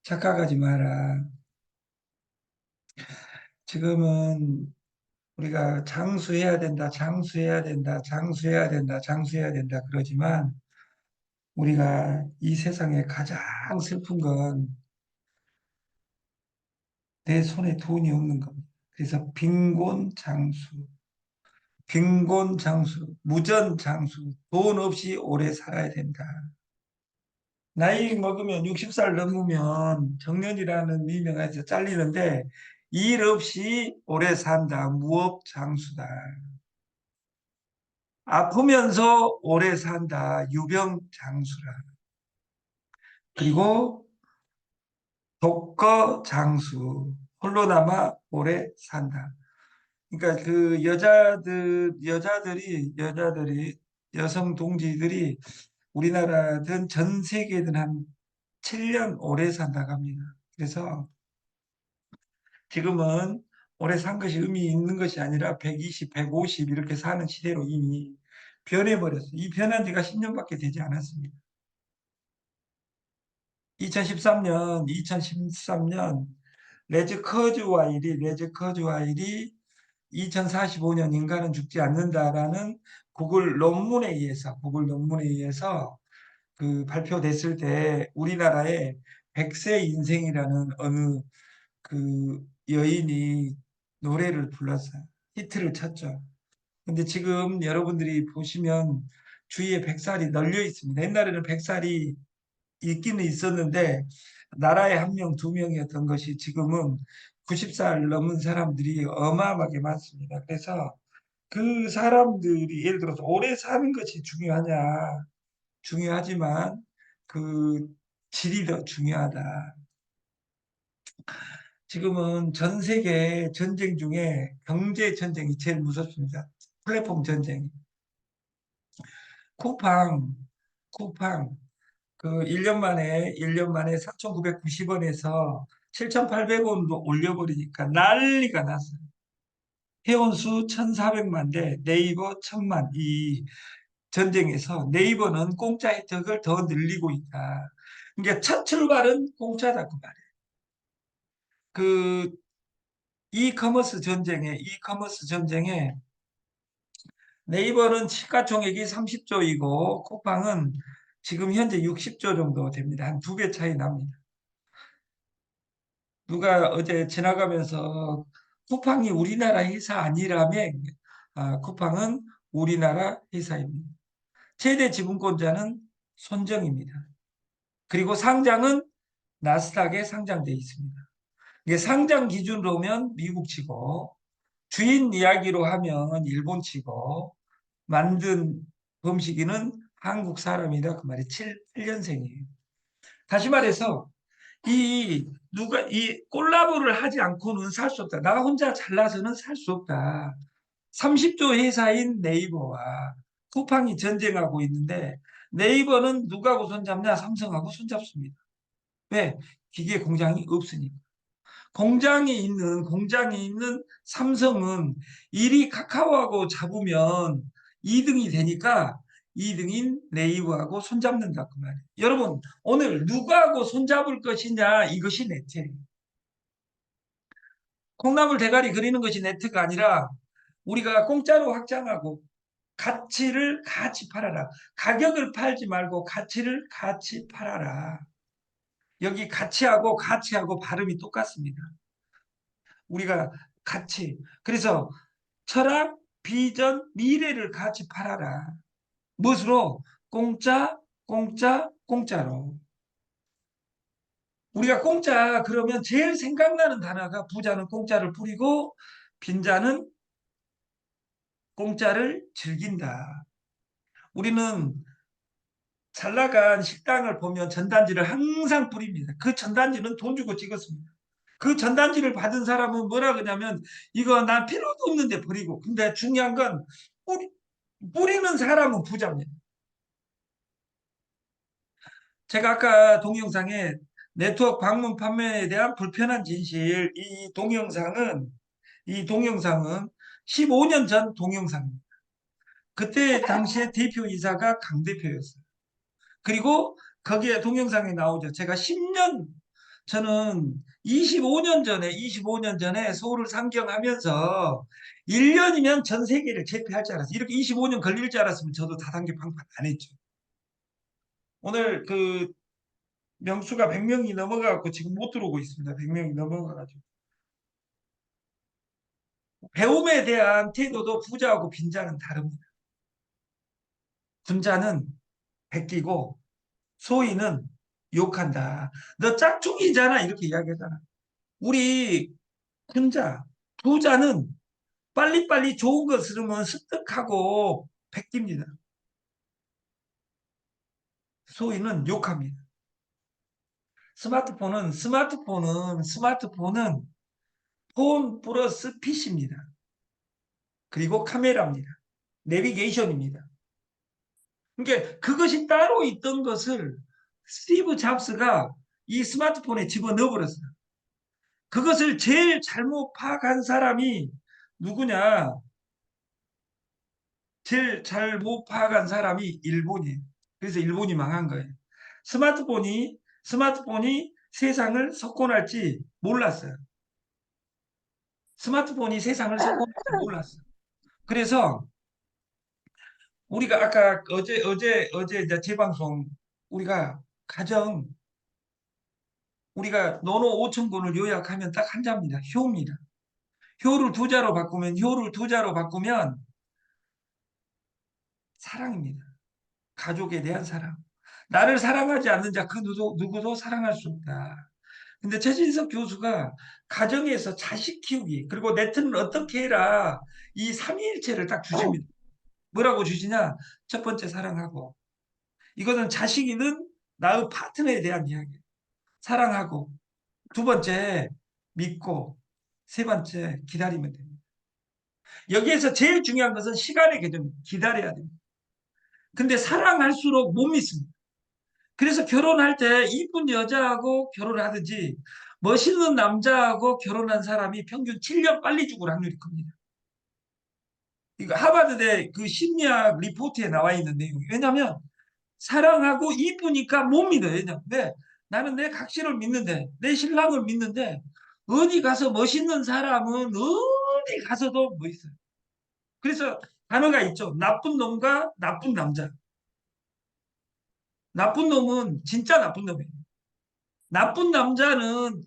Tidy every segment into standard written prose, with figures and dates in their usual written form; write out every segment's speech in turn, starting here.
착각하지 마라. 지금은 우리가 장수해야 된다, 장수해야 된다, 장수해야 된다, 장수해야 된다 그러지만 우리가 이 세상에 가장 슬픈 건 내 손에 돈이 없는 겁니다. 그래서 빈곤장수, 빈곤장수, 무전장수, 돈 없이 오래 살아야 된다. 나이 먹으면 60살 넘으면 정년이라는 미명에서 잘리는데 일 없이 오래 산다. 무업장수다. 아프면서 오래 산다. 유병장수라. 그리고 독거장수. 홀로 남아 오래 산다. 그러니까 그 여자들이 여성 동지들이 우리나라든 전 세계든 한 7년 오래 산다고 합니다. 그래서 지금은 오래 산 것이 의미 있는 것이 아니라 120, 150 이렇게 사는 시대로 이미 변해버렸어요. 이 변한 지가 10년밖에 되지 않았습니다. 2013년 레즈 커즈와일이 2045년 인간은 죽지 않는다라는 구글 논문에 의해서 그 발표됐을 때 우리나라에 100세 인생이라는 어느 그 여인이 노래를 불렀어요. 히트를 쳤죠. 근데 지금 여러분들이 보시면 주위에 100살이 널려 있습니다. 옛날에는 100살이 있기는 있었는데 나라에 한 명, 두 명이었던 것이 지금은 90살 넘은 사람들이 어마어마하게 많습니다. 그래서 그 사람들이 예를 들어서 오래 사는 것이 중요하지만 그 질이 더 중요하다. 지금은 전 세계 전쟁 중에 경제 전쟁이 제일 무섭습니다. 플랫폼 전쟁. 쿠팡, 쿠팡. 그 1년 만에 4,990원에서 7,800원도 올려버리니까 난리가 났어요. 회원수 1,400만 대, 네이버 1,000만. 이 전쟁에서 네이버는 공짜 혜택을 더 늘리고 있다. 그러니까 첫 출발은 공짜다 그 말이에요. 그 이커머스 전쟁에 네이버는 시가총액이 30조이고 쿠팡은 지금 현재 60조 정도 됩니다. 한 두 배 차이 납니다. 누가 어제 지나가면서 쿠팡이 우리나라 회사 아니라며 쿠팡은 우리나라 회사입니다. 최대 지분권자는 손정입니다. 그리고 상장은 나스닥에 상장되어 있습니다. 이게 상장 기준으로 보면 미국치고 주인 이야기로 하면 일본치고 만든 범식이는 한국 사람이다 그 말이 7년생이에요. 다시 말해서 이 콜라보를 하지 않고는 살 수 없다. 나 혼자 잘나서는 살 수 없다. 30조 회사인 네이버와 쿠팡이 전쟁하고 있는데 네이버는 누구하고 손잡냐? 삼성하고 손잡습니다. 왜? 기계 공장이 없으니까. 공장이 있는 삼성은 일이 카카오하고 잡으면 2등이 되니까 2등인 네이버하고 손잡는다 그 말이에요. 여러분 오늘 누구하고 손잡을 것이냐 이것이 네트예요. 콩나물 대가리 그리는 것이 네트가 아니라 우리가 공짜로 확장하고 가치를 같이 팔아라. 가격을 팔지 말고 가치를 같이 팔아라. 여기 가치하고 발음이 똑같습니다. 우리가 같이. 그래서 철학, 비전, 미래를 같이 팔아라. 무엇으로? 공짜, 공짜, 공짜로. 우리가 공짜 그러면 제일 생각나는 단어가 부자는 공짜를 부리고 빈자는 공짜를 즐긴다. 우리는 잘 나간 식당을 보면 전단지를 항상 뿌립니다. 그 전단지는 돈 주고 찍었습니다. 그 전단지를 받은 사람은 뭐라 그러냐면 이거 난 필요도 없는데 버리고. 근데 중요한 건 뿌리는 사람은 부자입니다. 제가 아까 동영상에 네트워크 방문 판매에 대한 불편한 진실 이 동영상은 15년 전 동영상입니다. 그때 당시에 대표이사가 강 대표였어요. 그리고 거기에 동영상에 나오죠. 제가 저는 25년 전에 서울을 상경하면서 1년이면 전 세계를 제패할 줄 알았어요. 이렇게 25년 걸릴 줄 알았으면 저도 다단계 방판 안 했죠. 오늘 그 명수가 100명이 넘어가고 지금 못 들어오고 있습니다. 100명이 넘어가가지고. 배움에 대한 태도도 부자하고 빈자는 다릅니다. 군자는 베끼고 소인은 욕한다. 너 짝퉁이잖아. 이렇게 이야기하잖아. 우리 군자, 부자는 빨리빨리 좋은 거 들으면 습득하고 베낍니다. 소인은 욕합니다. 스마트폰은 폰 플러스 PC입니다. 그리고 카메라입니다. 내비게이션입니다. 그러니까 그것이 따로 있던 것을 스티브 잡스가 이 스마트폰에 집어넣어 버렸어요. 그것을 제일 잘못 파악한 사람이 누구냐? 제일 잘못 파악한 사람이 일본이에요. 그래서 일본이 망한 거예요. 스마트폰이 세상을 석권할지 몰랐어요. 스마트폰이 세상을 석권할지 몰랐어요. 그래서 우리가 아까 어제 이제 재방송 우리가 가정 우리가 노노 5천 권을 요약하면 딱 한 자입니다. 효입니다. 효를 두 자로 바꾸면 사랑입니다. 가족에 대한 사랑. 나를 사랑하지 않는 자 그 누구도 사랑할 수 없다. 근데 최진석 교수가 가정에서 자식 키우기 그리고 네트는 어떻게 해라 이 삼위일체를 딱 주십니다. 뭐라고 주시냐? 첫 번째 사랑하고 이것은 자식이든 나의 파트너에 대한 이야기. 사랑하고 두 번째 믿고 세 번째 기다리면 됩니다. 여기에서 제일 중요한 것은 시간의 개념입니다. 기다려야 됩니다. 근데 사랑할수록 못 믿습니다. 그래서 결혼할 때 이쁜 여자하고 결혼을 하든지 멋있는 남자하고 결혼한 사람이 평균 7년 빨리 죽을 확률이 큽니다. 이거 하버드대 그 심리학 리포트에 나와 있는 내용이 왜냐하면 사랑하고 이쁘니까 못 믿어요. 왜냐? 왜? 나는 내 각시를 믿는데 내 신랑을 믿는데 어디 가서 멋있는 사람은 어디 가서도 멋있어요. 그래서 단어가 있죠. 나쁜 놈과 나쁜 남자. 나쁜 놈은 진짜 나쁜 놈이에요. 나쁜 남자는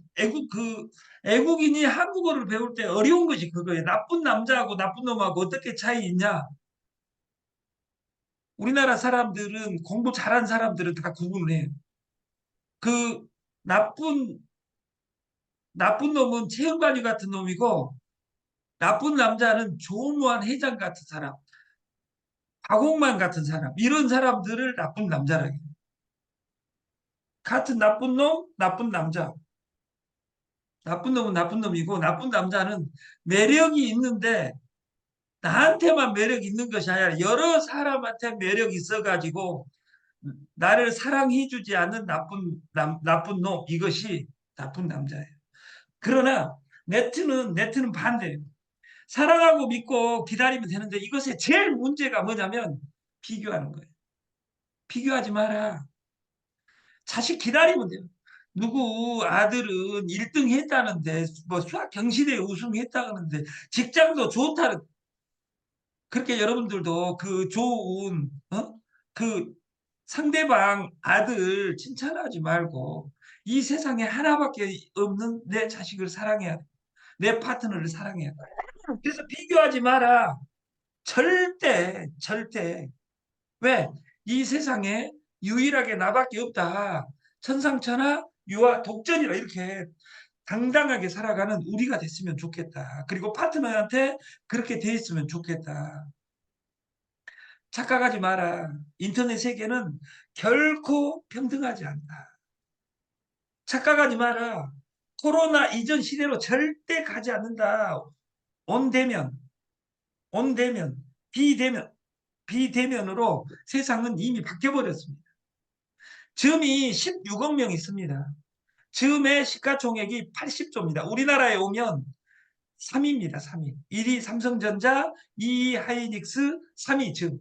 애국인이 한국어를 배울 때 어려운 것이 그거예요. 나쁜 남자하고 나쁜 놈하고 어떻게 차이 있냐? 우리나라 사람들은 공부 잘한 사람들은 다 구분을 해요. 그 나쁜 나쁜 놈은 체험관리 같은 놈이고 나쁜 남자는 조무한 회장 같은 사람, 박옥만 같은 사람 이런 사람들을 나쁜 남자라고 해요. 같은 나쁜 놈, 나쁜 남자. 나쁜 놈은 나쁜 놈이고 나쁜 남자는 매력이 있는데 나한테만 매력 있는 것이 아니라 여러 사람한테 매력 있어가지고 나를 사랑해주지 않는 나쁜 놈 이것이 나쁜 남자예요. 그러나 네트는 반대예요. 사랑하고 믿고 기다리면 되는데 이것의 제일 문제가 뭐냐면 비교하는 거예요. 비교하지 마라. 자식 기다리면 돼요. 누구 아들은 1등 했다는데 뭐 수학 경시대회 우승했다는데 직장도 좋다는 그렇게 여러분들도 그 좋은 그 상대방 아들 칭찬하지 말고 이 세상에 하나밖에 없는 내 자식을 사랑해야 돼. 내 파트너를 사랑해야 돼. 그래서 비교하지 마라. 절대. 왜? 이 세상에 유일하게 나밖에 없다. 천상천하 유아 독전이라 이렇게 당당하게 살아가는 우리가 됐으면 좋겠다. 그리고 파트너한테 그렇게 돼 있으면 좋겠다. 착각하지 마라. 인터넷 세계는 결코 평등하지 않다. 착각하지 마라. 코로나 이전 시대로 절대 가지 않는다. 온대면, 온대면, 비대면, 비대면으로 세상은 이미 바뀌어버렸습니다. 즈음이 16억 명 있습니다. 즈음의 시가총액이 80조입니다. 우리나라에 오면 3위입니다. 3위. 1위 삼성전자, 2위 하이닉스, 3위 즈음.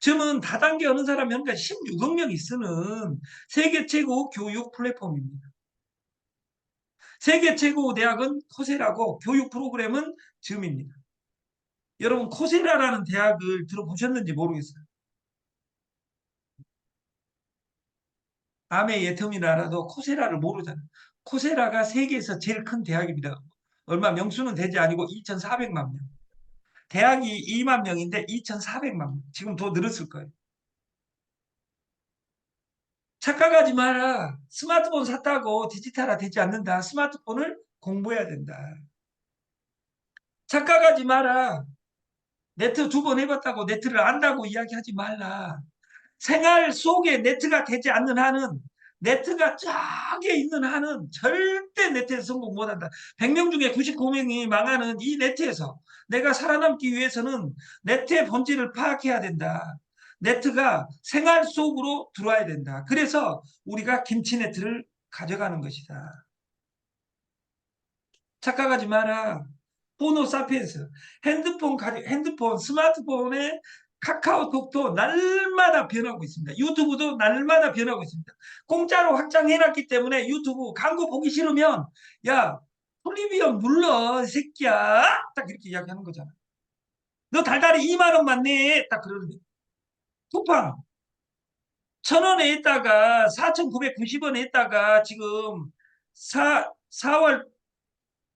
즈음은 다단계 어느 사람이 하니까 16억 명이 쓰는 세계 최고 교육 플랫폼입니다. 세계 최고 대학은 코세라고 교육 프로그램은 줌입니다. 여러분 코세라라는 대학을 들어보셨는지 모르겠어요. 아메 예텀이나 알아도 코세라를 모르잖아요. 코세라가 세계에서 제일 큰 대학입니다. 얼마 명수는 되지 아니고 2,400만 명. 대학이 2만 명인데 2,400만 명. 지금 더 늘었을 거예요. 착각하지 마라. 스마트폰 샀다고 디지털화 되지 않는다. 스마트폰을 공부해야 된다. 착각하지 마라. 네트 2번 해봤다고 네트를 안다고 이야기하지 말라. 생활 속에 네트가 되지 않는 한은 네트가 쫙에 있는 한은 절대 네트에서 성공 못한다. 100명 중에 99명이 망하는 이 네트에서 내가 살아남기 위해서는 네트의 본질을 파악해야 된다. 네트가 생활 속으로 들어와야 된다. 그래서 우리가 김치 네트를 가져가는 것이다. 착각하지 마라. 호노사피엔스. 핸드폰, 스마트폰에 카카오톡도 날마다 변하고 있습니다. 유튜브도 날마다 변하고 있습니다. 공짜로 확장해놨기 때문에 유튜브 광고 보기 싫으면 야, 프리미엄 눌러, 이 새끼야. 딱 이렇게 이야기하는 거잖아. 너 달달이 2만 원만 내. 딱 그러는데. 쿠팡 1,000원에 있다가 4,990원에 있다가 지금 4월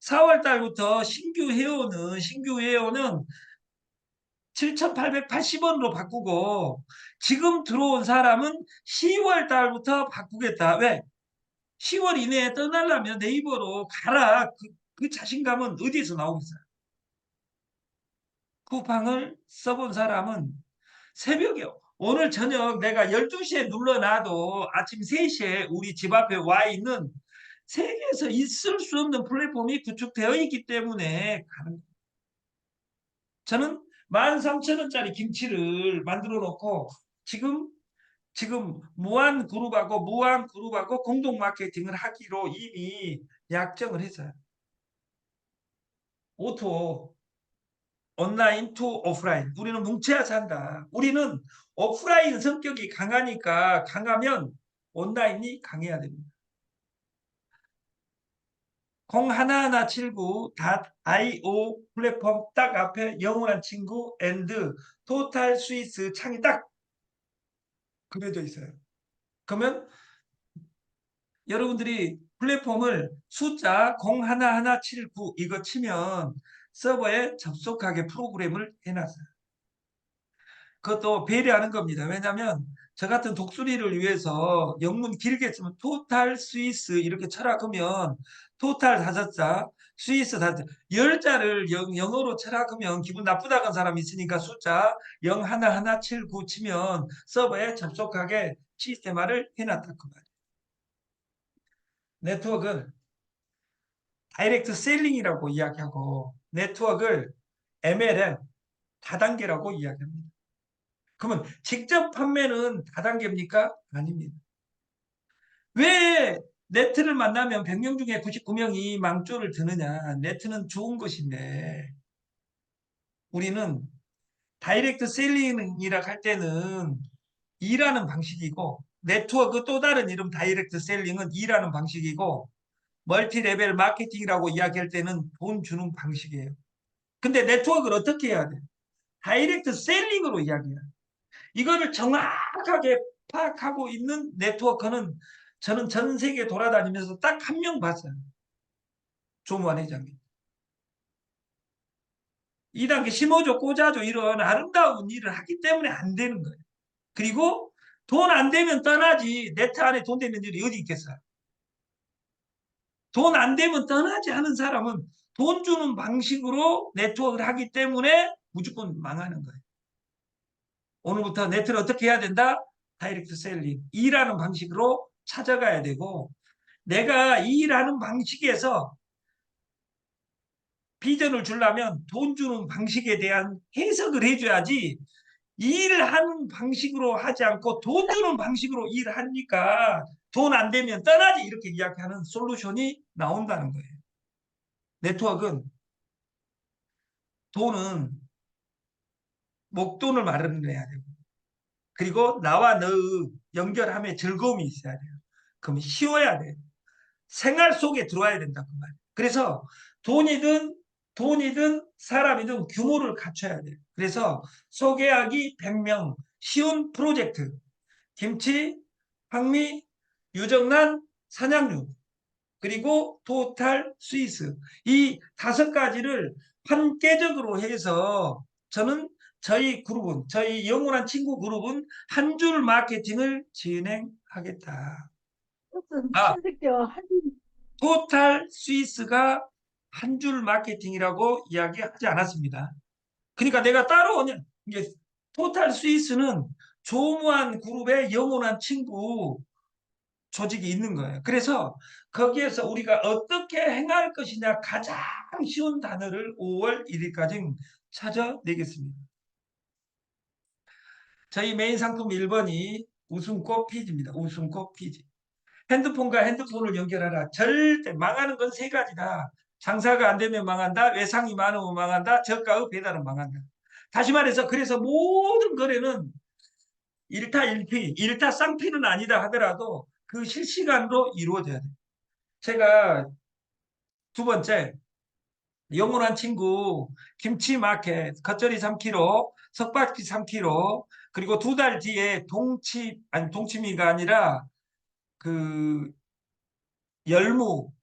4월 달부터 신규 회원은 7,880원으로 바꾸고 지금 들어온 사람은 10월 달부터 바꾸겠다. 왜? 10월 이내에 떠나려면 네이버로 가라. 그 자신감은 어디에서 나오겠어요? 쿠팡을 써본 사람은 새벽에 오늘 저녁 내가 12시에 눌러놔도 아침 3시에 우리 집 앞에 와 있는 세계에서 있을 수 없는 플랫폼이 구축되어 있기 때문에 가는 거예요. 저는 13,000원짜리 김치를 만들어 놓고 지금 무한 그룹하고 공동 마케팅을 하기로 이미 약정을 했어요. 오토 온라인 투 오프라인. 우리는 뭉쳐야 산다. 우리는 오프라인 성격이 강하니까 강하면 온라인이 강해야 됩니다. 01179.io 플랫폼 딱 앞에 영원한 친구 앤드 토탈 스위스 창이 딱 그려져 있어요. 그러면 여러분들이 플랫폼을 숫자 01179 이거 치면 서버에 접속하게 프로그램을 해놨어요. 그것도 배려하는 겁니다. 왜냐하면 저 같은 독수리를 위해서 영문 길게 쓰면 토탈 스위스 이렇게 쳐라 그러면 토탈 다섯 자, 스위스 다섯 자, 열 자를 영어로 쳐라 그러면 기분 나쁘다는 사람이 있으니까 숫자 01179 치면 서버에 접속하게 시스템화를 해놨다 그 말이에요. 네트워크는 다이렉트 셀링이라고 이야기하고 네트워크를 MLM 다단계라고 이야기합니다. 그러면 직접 판매는 다단계입니까? 아닙니다. 왜 네트를 만나면 100명 중에 99명이 망조를 드느냐? 네트는 좋은 것인데 우리는 다이렉트 셀링이라 할 때는 일하는 방식이고 네트워크 또 다른 이름 다이렉트 셀링은 일하는 방식이고 멀티 레벨 마케팅이라고 이야기할 때는 돈 주는 방식이에요. 근데 네트워크를 어떻게 해야 돼? 다이렉트 셀링으로 이야기해요. 이거를 정확하게 파악하고 있는 네트워크는 저는 전 세계 돌아다니면서 딱 한 명 봤어요. 조무환 회장님. 2단계 심어줘 꽂아줘 이런 아름다운 일을 하기 때문에 안 되는 거예요. 그리고 돈 안 되면 떠나지 네트 안에 돈 되는 일이 어디 있겠어요. 돈 안 되면 떠나지 않은 사람은 돈 주는 방식으로 네트워크를 하기 때문에 무조건 망하는 거예요. 오늘부터 네트를 어떻게 해야 된다? 다이렉트 셀링. 일하는 방식으로 찾아가야 되고 내가 이 일하는 방식에서 비전을 주려면 돈 주는 방식에 대한 해석을 해줘야지 일을 하는 방식으로 하지 않고 돈 주는 방식으로 일을 하니까 돈 안 되면 떠나지 이렇게 이야기하는 솔루션이 나온다는 거예요. 네트워크는 돈은 목돈을 마련해야 되고 그리고 나와 너의 연결함에 즐거움이 있어야 돼요. 그럼 쉬워야 돼요. 생활 속에 들어와야 된다 그 말이에요. 그래서 돈이든 사람이든 규모를 갖춰야 돼요. 그래서 소개하기 100명 쉬운 프로젝트 김치, 황미, 유정란, 산양류 그리고 토탈 스위스 이 5가지를 판깨적으로 해서 저는 저희 영원한 친구 그룹은 한 줄 마케팅을 진행하겠다. 무슨 아, 신세계와 한 토탈 스위스가 한 줄 마케팅이라고 이야기하지 않았습니다. 그러니까 내가 따로 그냥 이게 토탈 스위스는 조무한 그룹의 영원한 친구 조직이 있는 거예요. 그래서 거기에서 우리가 어떻게 행할 것이냐 가장 쉬운 단어를 5월 1일까지 찾아내겠습니다. 저희 메인 상품 1번이 웃음꽃 피지입니다. 웃음꽃 피지. 핸드폰과 핸드폰을 연결하라. 절대 망하는 건 3가지다. 장사가 안 되면 망한다. 외상이 많으면 망한다. 저가의 배달은 망한다. 다시 말해서 그래서 모든 거래는 일타일피, 일타쌍피는 아니다 하더라도 그 실시간으로 이루어져야 돼요. 제가 2번째 영원한 친구 김치 마켓 겉절이 3kg, 석박지 3kg 그리고 2달 뒤에 동치미가 아니라 그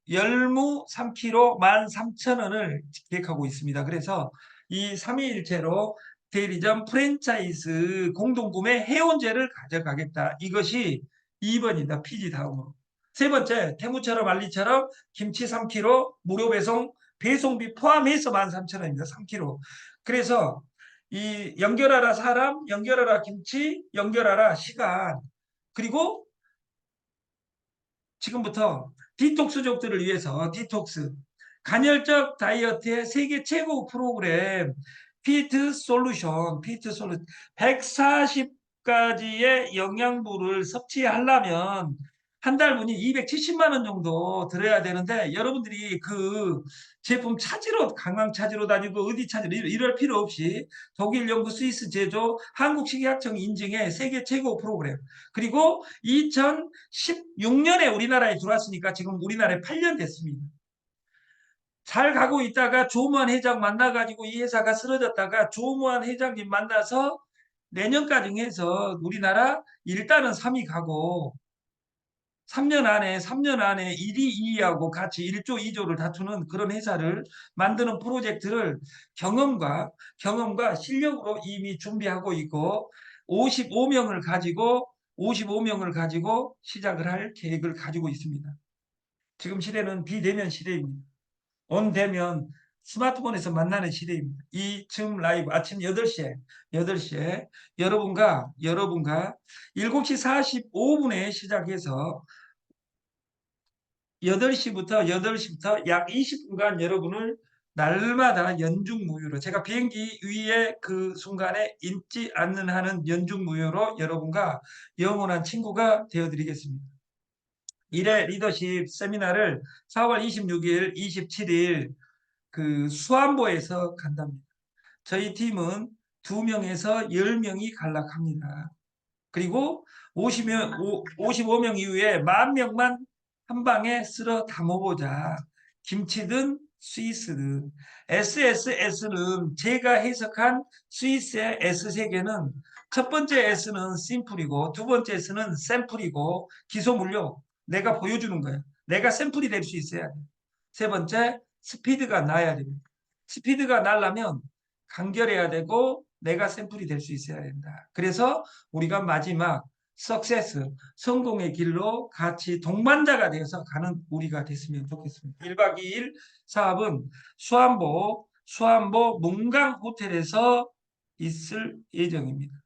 열무 3kg 13,000원을 기획하고 있습니다. 그래서 이 3위일체로 대리점 프랜차이즈 공동구매 회원제를 가져가겠다. 이것이 2번이다. 피지 다음으로. 3번째, 태무처럼 알리처럼 김치 3kg 무료 배송, 배송비 포함해서 13,000원입니다. 3kg. 그래서 이 연결하라 사람, 연결하라 김치, 연결하라 시간. 그리고 지금부터 디톡스족들을 위해서 디톡스 간헐적 다이어트의 세계 최고 프로그램 피트 솔루션 140가지의 영양분을 섭취하려면 한 달분이 270만 원 정도 들어야 되는데 여러분들이 그 제품 찾으러 관광 찾으러 다니고 어디 찾으러 이럴 필요 없이 독일, 영국, 스위스 제조 한국식약청 인증의 세계 최고 프로그램 그리고 2016년에 우리나라에 들어왔으니까 지금 우리나라에 8년 됐습니다. 잘 가고 있다가 조무한 회장 만나가지고 이 회사가 쓰러졌다가 조무한 회장님 만나서 내년까지 해서 우리나라 일단은 3위 가고 3년 안에 1위, 2위하고 같이 1조, 2조를 다투는 그런 회사를 만드는 프로젝트를 경험과 실력으로 이미 준비하고 있고 55명을 가지고 시작을 할 계획을 가지고 있습니다. 지금 시대는 비대면 시대입니다. 온대면 스마트폰에서 만나는 시대입니다. 이 줌 라이브 아침 8시에 여러분과 7시 45분에 시작해서 8시부터 약 20분간 여러분을 날마다 연중무휴로 제가 비행기 위에 그 순간에 잊지 않는 한은 연중무휴로 여러분과 영원한 친구가 되어드리겠습니다. 1회 리더십 세미나를 4월 26일, 27일 그 수안보에서 간답니다. 저희 팀은 2명에서 10명이 간락합니다. 그리고 55명 이후에 10,000명만 한 방에 쓸어 담아보자. 김치든 스위스든. SSS는 제가 해석한 스위스의 S세계는 첫 번째 S는 심플이고 두 번째 S는 샘플이고 기소물료 내가 보여주는 거예요. 내가 샘플이 될 수 있어야 돼요. 세 번째 스피드가 나야 됩니다. 스피드가 나려면 간결해야 되고 내가 샘플이 될 수 있어야 된다. 그래서 우리가 마지막 석세스, 성공의 길로 같이 동반자가 되어서 가는 우리가 됐으면 좋겠습니다. 1박 2일 사업은 수안보 문강 호텔에서 있을 예정입니다.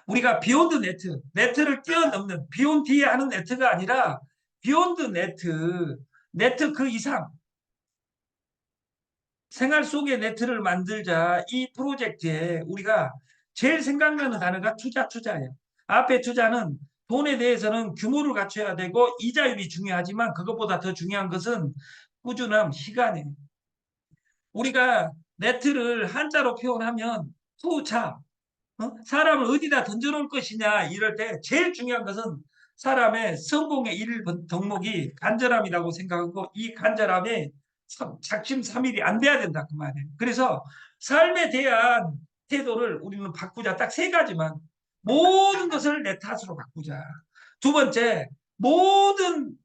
우리가 비욘드 네트를 뛰어넘는 비욘드 뒤에 하는 네트가 아니라 비욘드 네트 그 이상 생활 속의 네트를 만들자 이 프로젝트에 우리가 제일 생각나는 단어가 투자예요. 앞에 투자는 돈에 대해서는 규모를 갖춰야 되고 이자율이 중요하지만 그것보다 더 중요한 것은 꾸준함, 시간이에요. 우리가 네트를 한자로 표현하면 투자, 사람을 어디다 던져놓을 것이냐 이럴 때 제일 중요한 것은 사람의 성공의 일 덕목이 간절함이라고 생각하고 이 간절함에 작심삼일이 안 돼야 된다 그 말이에요. 그래서 삶에 대한 태도를 우리는 바꾸자. 딱 세 가지만. 모든 것을 내 탓으로 바꾸자. 두 번째, 모든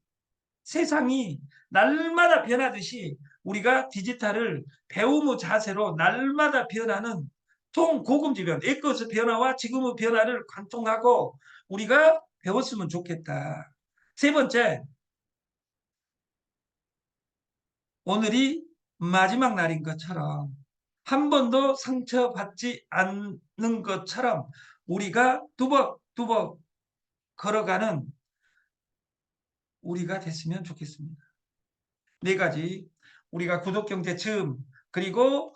세상이 날마다 변하듯이 우리가 디지털을 배움의 자세로 날마다 변하는 통고금지 변화, 에코스 변화와 지금의 변화를 관통하고 우리가 배웠으면 좋겠다. 세 번째, 오늘이 마지막 날인 것처럼 한 번도 상처받지 않는 것처럼 우리가 두벅두벅 걸어가는 우리가 됐으면 좋겠습니다. 네 가지. 우리가 구독경제 처음, 그리고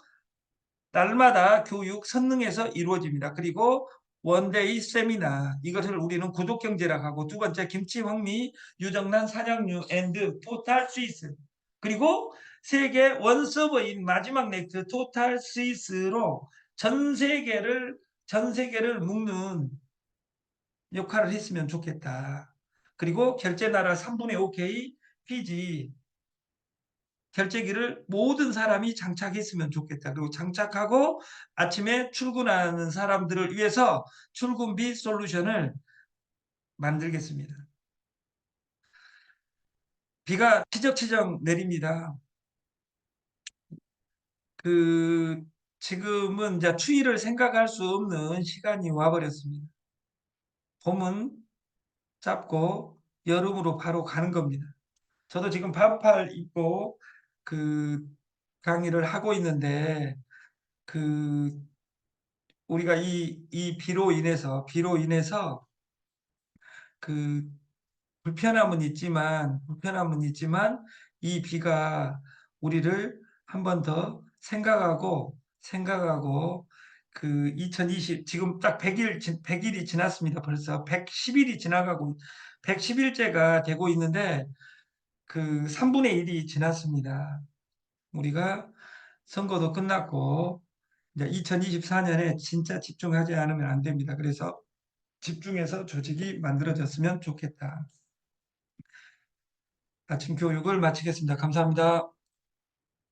날마다 교육 선능에서 이루어집니다. 그리고 원데이 세미나, 이것을 우리는 구독경제라고 하고, 두 번째 김치 황미 유정란 사냥류 앤드 토탈 스위스, 그리고 세계 원서버인 마지막 넥트 토탈 스위스로 전 세계를 묶는 역할을 했으면 좋겠다. 그리고 결제 나라 3분의 5K 피지 결제기를 모든 사람이 장착했으면 좋겠다. 그리고 장착하고 아침에 출근하는 사람들을 위해서 출근비 솔루션을 만들겠습니다. 비가 치적치적 내립니다. 그 지금은 이제 추위를 생각할 수 없는 시간이 와버렸습니다. 봄은 짧고 여름으로 바로 가는 겁니다. 저도 지금 반팔 입고 그 강의를 하고 있는데, 그 우리가 이 비로 인해서 그 불편함은 있지만 이 비가 우리를 한 번 더 생각하고 그 2020, 지금 딱 100일이 지났습니다. 벌써 110일이 지나가고 110일째가 되고 있는데 그 3분의 1이 지났습니다. 우리가 선거도 끝났고 이제 2024년에 진짜 집중하지 않으면 안 됩니다. 그래서 집중해서 조직이 만들어졌으면 좋겠다. 아침 교육을 마치겠습니다. 감사합니다.